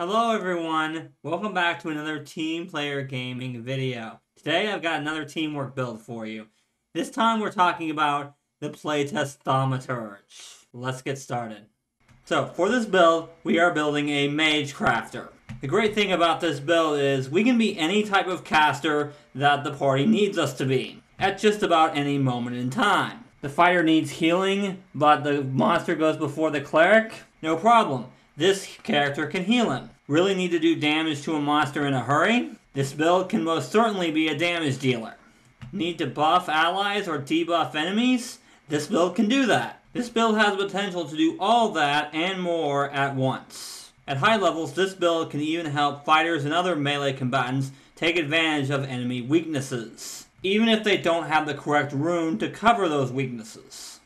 Hello everyone, welcome back to another Team Player Gaming video. Today I've got another teamwork build for you. This time we're talking about the Playtest Thaumaturge. Let's get started. So for this build, we are building a Magecrafter. The great thing about this build is we can be any type of caster that the party needs us to be, at just about any moment in time. The fighter needs healing, but the monster goes before the cleric? No problem. This character can heal him. Really need to do damage to a monster in a hurry? This build can most certainly be a damage dealer. Need to buff allies or debuff enemies? This build can do that. This build has the potential to do all that and more at once. At high levels, this build can even help fighters and other melee combatants take advantage of enemy weaknesses, even if they don't have the correct rune to cover those weaknesses.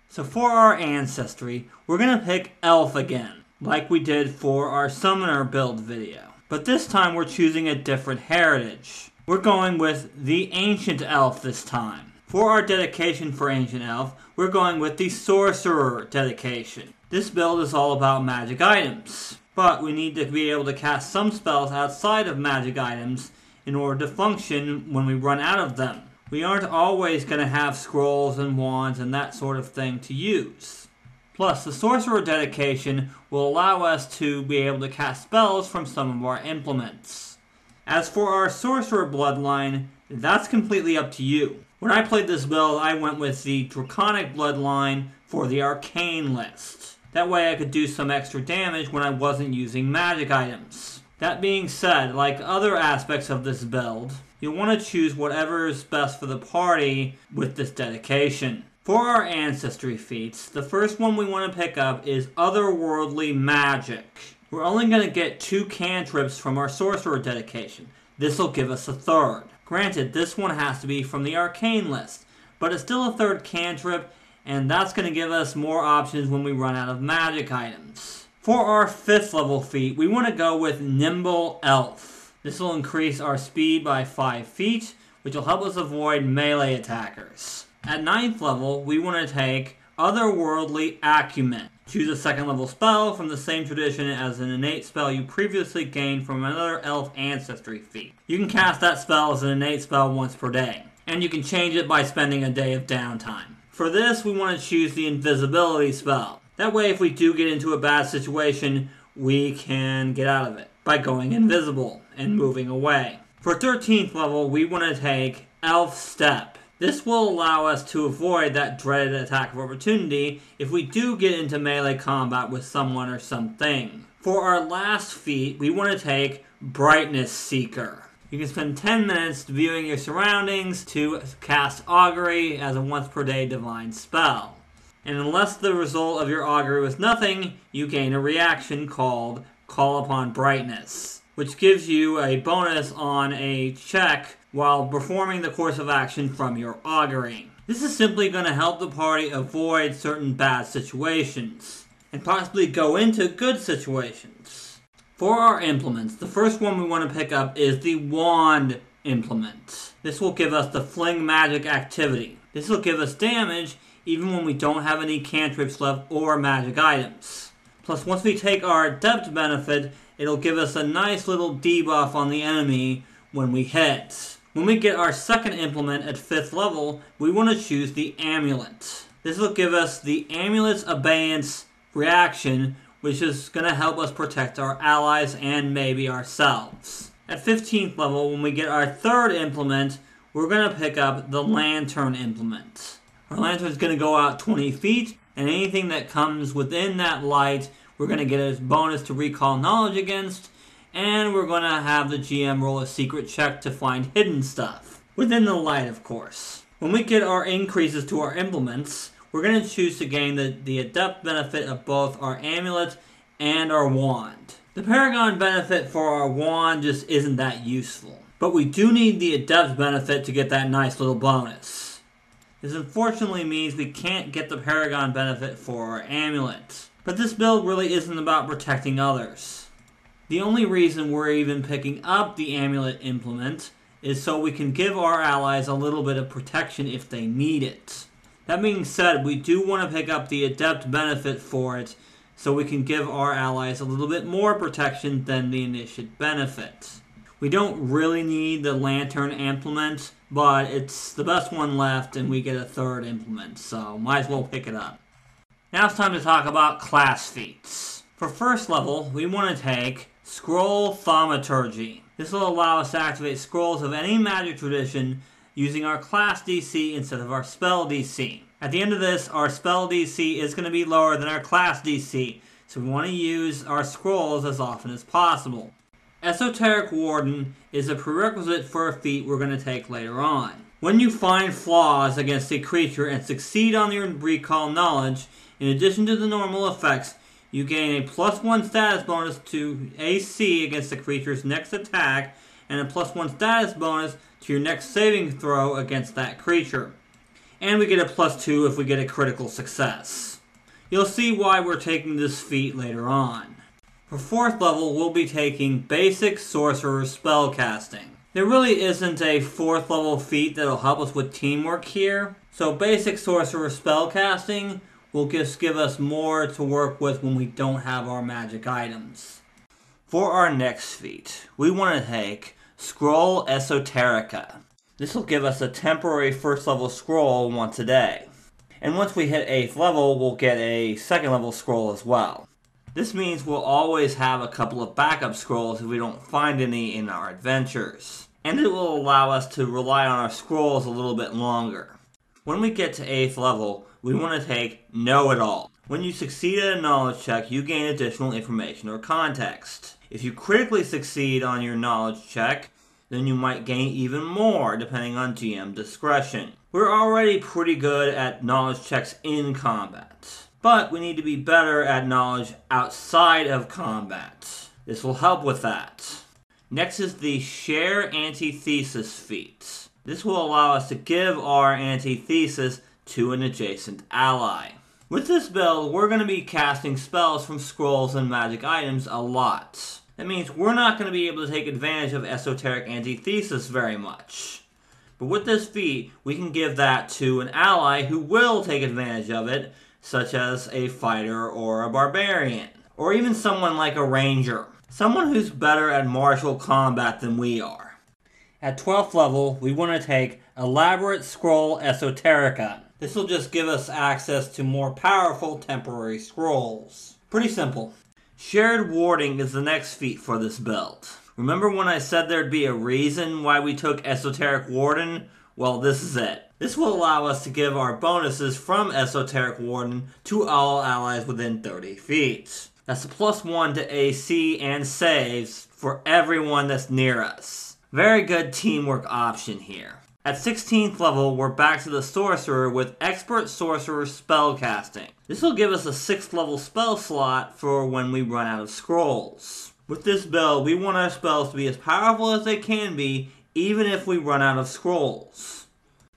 So for our ancestry, we're going to pick Elf again, like we did for our Summoner build video. But this time we're choosing a different heritage. We're going with the Ancient Elf this time. For our dedication for Ancient Elf, we're going with the Sorcerer dedication. This build is all about magic items, but we need to be able to cast some spells outside of magic items in order to function when we run out of them. We aren't always going to have scrolls and wands and that sort of thing to use. Plus, the Sorcerer dedication will allow us to be able to cast spells from some of our implements. As for our Sorcerer bloodline, that's completely up to you. When I played this build, I went with the Draconic bloodline for the Arcane list. That way I could do some extra damage when I wasn't using magic items. That being said, like other aspects of this build, you'll want to choose whatever is best for the party with this dedication. For our Ancestry Feats, the first one we want to pick up is Otherworldly Magic. We're only going to get 2 cantrips from our Sorcerer dedication. This will give us a third. Granted, this one has to be from the Arcane list, but it's still a third cantrip, and that's going to give us more options when we run out of magic items. For our 5th level feat, we want to go with Nimble Elf. This will increase our speed by 5 feet, which will help us avoid melee attackers. At 9th level, we want to take Otherworldly Acumen. Choose a 2nd level spell from the same tradition as an innate spell you previously gained from another elf ancestry feat. You can cast that spell as an innate spell once per day, and you can change it by spending a day of downtime. For this, we want to choose the Invisibility spell. That way, if we do get into a bad situation, we can get out of it by going invisible and moving away. For 13th level, we want to take Elf Step. This will allow us to avoid that dreaded attack of opportunity if we do get into melee combat with someone or something. For our last feat, we want to take Brightness Seeker. You can spend 10 minutes viewing your surroundings to cast Augury as a once per day divine spell. And unless the result of your augury was nothing, you gain a reaction called Call Upon Brightness, which gives you a bonus on a check while performing the course of action from your augury. This is simply going to help the party avoid certain bad situations, and possibly go into good situations. For our implements, the first one we want to pick up is the Wand implement. This will give us the Fling Magic activity. This will give us damage even when we don't have any cantrips left or magic items. Plus, once we take our Adept benefit, it'll give us a nice little debuff on the enemy when we hit. When we get our 2nd implement at 5th level, we want to choose the Amulet. This will give us the Amulet's Abeyance reaction, which is going to help us protect our allies and maybe ourselves. At 15th level, when we get our 3rd implement, we're going to pick up the Lantern implement. Our lantern is going to go out 20 feet, and anything that comes within that light, we're going to get a bonus to recall knowledge against, and we're going to have the GM roll a secret check to find hidden stuff. Within the light, of course. When we get our increases to our implements, we're going to choose to gain the Adept benefit of both our Amulet and our Wand. The Paragon benefit for our Wand just isn't that useful, but we do need the Adept benefit to get that nice little bonus. This unfortunately means we can't get the Paragon benefit for our Amulet. But this build really isn't about protecting others. The only reason we're even picking up the Amulet implement is so we can give our allies a little bit of protection if they need it. That being said, we do want to pick up the Adept benefit for it so we can give our allies a little bit more protection than the initial benefit. We don't really need the lantern implement, but it's the best one left and we get a third implement, so might as well pick it up. Now it's time to talk about class feats. For first level, we want to take Scroll Thaumaturge. This will allow us to activate scrolls of any magic tradition using our class DC instead of our spell DC. At the end of this, our spell DC is going to be lower than our class DC, so we want to use our scrolls as often as possible. Esoteric Warden is a prerequisite for a feat we're going to take later on. When you find flaws against a creature and succeed on your recall knowledge, in addition to the normal effects, you gain a +1 status bonus to AC against the creature's next attack, and a +1 status bonus to your next saving throw against that creature. And we get a +2 if we get a critical success. You'll see why we're taking this feat later on. For fourth level, we'll be taking Basic Sorcerer Spellcasting. There really isn't a fourth level feat that'll help us with teamwork here, so Basic Sorcerer Spellcasting will just give us more to work with when we don't have our magic items. For our next feat, we want to take Scroll Esoterica. This will give us a temporary first level scroll once a day. And once we hit 8th level, we'll get a second level scroll as well. This means we'll always have a couple of backup scrolls if we don't find any in our adventures. And it will allow us to rely on our scrolls a little bit longer. When we get to 8th level, we want to take Know It All. When you succeed at a knowledge check, you gain additional information or context. If you critically succeed on your knowledge check, then you might gain even more depending on GM discretion. We're already pretty good at knowledge checks in combat, but we need to be better at knowledge outside of combat. This will help with that. Next is the Share Anti-Thesis feat. This will allow us to give our Anti-Thesis to an adjacent ally. With this build, we're going to be casting spells from scrolls and magic items a lot. That means we're not going to be able to take advantage of Esoteric Anti-Thesis very much. But with this feat, we can give that to an ally who will take advantage of it, such as a fighter or a barbarian, or even someone like a ranger. Someone who's better at martial combat than we are. At 12th level, we want to take Elaborate Scroll Esoterica. This will just give us access to more powerful temporary scrolls. Pretty simple. Shared Warding is the next feat for this build. Remember when I said there'd be a reason why we took Esoteric Warden? Well, this is it. This will allow us to give our bonuses from Esoteric Warden to all allies within 30 feet. That's a +1 to AC and saves for everyone that's near us. Very good teamwork option here. At 16th level, we're back to the Sorcerer with Expert Sorcerer Spellcasting. This will give us a 6th level spell slot for when we run out of scrolls. With this build, we want our spells to be as powerful as they can be, even if we run out of scrolls.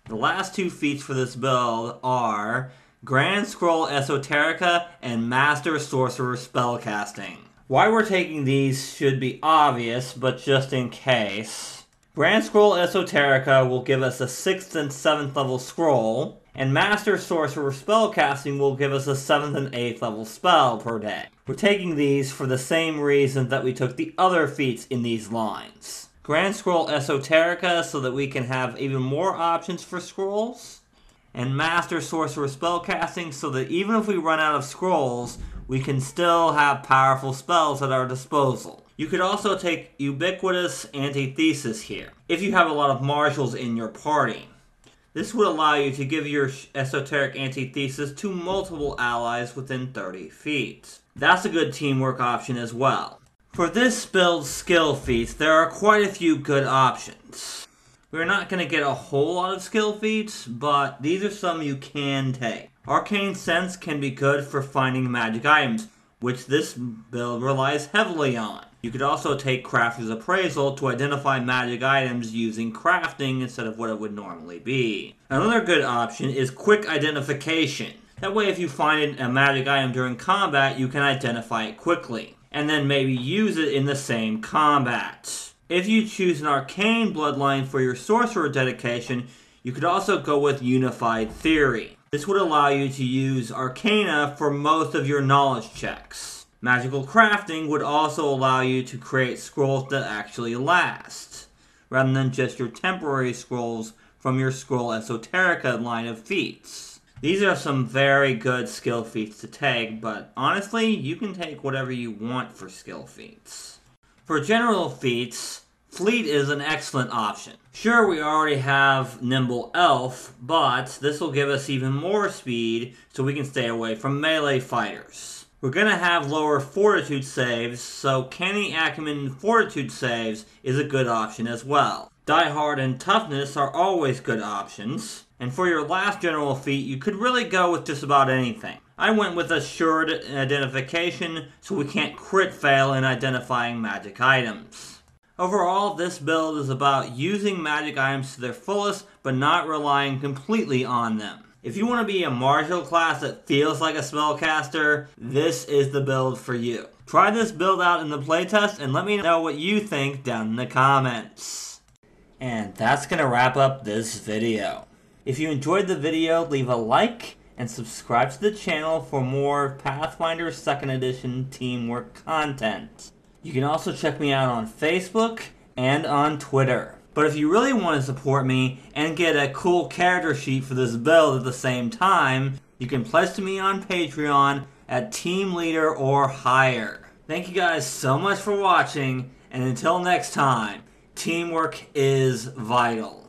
The last two feats for this build are Grand Scroll Esoterica and Master Sorcerer Spellcasting. Why we're taking these should be obvious, but just in case. Grand Scroll Esoterica will give us a 6th and 7th level scroll, and Master Sorcerer Spellcasting will give us a 7th and 8th level spell per day. We're taking these for the same reason that we took the other feats in these lines. Grand Scroll Esoterica so that we can have even more options for scrolls, and Master Sorcerer Spellcasting so that even if we run out of scrolls, we can still have powerful spells at our disposal. You could also take Ubiquitous Anti-Thesis here, if you have a lot of marshals in your party. This would allow you to give your Esoteric Anti-Thesis to multiple allies within 30 feet. That's a good teamwork option as well. For this build's skill feats, there are quite a few good options. We're not going to get a whole lot of skill feats, but these are some you can take. Arcane Sense can be good for finding magic items, which this build relies heavily on. You could also take Crafter's Appraisal to identify magic items using crafting instead of what it would normally be. Another good option is Quick Identification. That way if you find a magic item during combat, you can identify it quickly, and then maybe use it in the same combat. If you choose an Arcane Bloodline for your Sorcerer dedication, you could also go with Unified Theory. This would allow you to use Arcana for most of your knowledge checks. Magical crafting would also allow you to create scrolls that actually last, rather than just your temporary scrolls from your Scroll Esoterica line of feats. These are some very good skill feats to take, but honestly, you can take whatever you want for skill feats. For general feats, Fleet is an excellent option. Sure, we already have Nimble Elf, but this will give us even more speed so we can stay away from melee fighters. We're going to have lower Fortitude saves, so Canny Acumen and Fortitude saves is a good option as well. Die Hard and Toughness are always good options. And for your last general feat, you could really go with just about anything. I went with Assured Identification, so we can't crit fail in identifying magic items. Overall, this build is about using magic items to their fullest, but not relying completely on them. If you want to be a martial class that feels like a spellcaster, this is the build for you. Try this build out in the playtest and let me know what you think down in the comments. And that's going to wrap up this video. If you enjoyed the video, leave a like and subscribe to the channel for more Pathfinder 2nd Edition teamwork content. You can also check me out on Facebook and on Twitter. But if you really want to support me and get a cool character sheet for this build at the same time, you can pledge to me on Patreon at Team Leader or higher. Thank you guys so much for watching, and until next time, teamwork is vital.